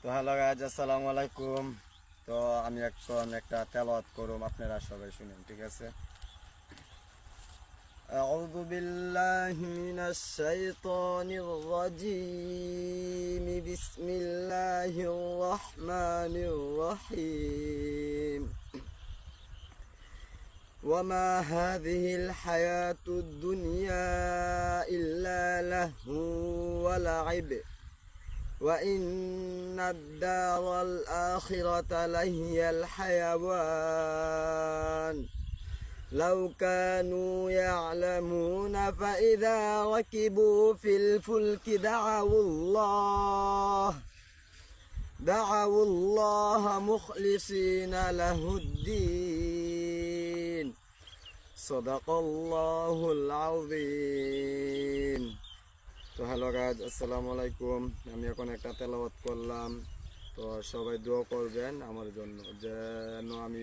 তো hello guys, আসসালামু আলাইকুম। তো আমি এখন একটা তেলাওয়াত করুম, আপনারা সবাই শুনেন, ঠিক আছে? আউযু বিল্লাহি মিনাশ শাইতানির রাজীম। বিসমিল্লাহির রহমানির রহিম। وما هذه الحياة الدنيا إلا لهو ولعب وإن الدار الآخرة لهي الحيوان لو كانوا يعلمون فإذا ركبوا في الفلك دعوا الله مخلصين له الدين صدق الله العظيم। তো হ্যালো গাইজ, আসসালামু আলাইকুম। আমি এখন একটা তেলাওয়াত করলাম, তো সবাই দোয়া করবেন আমার জন্য যেন আমি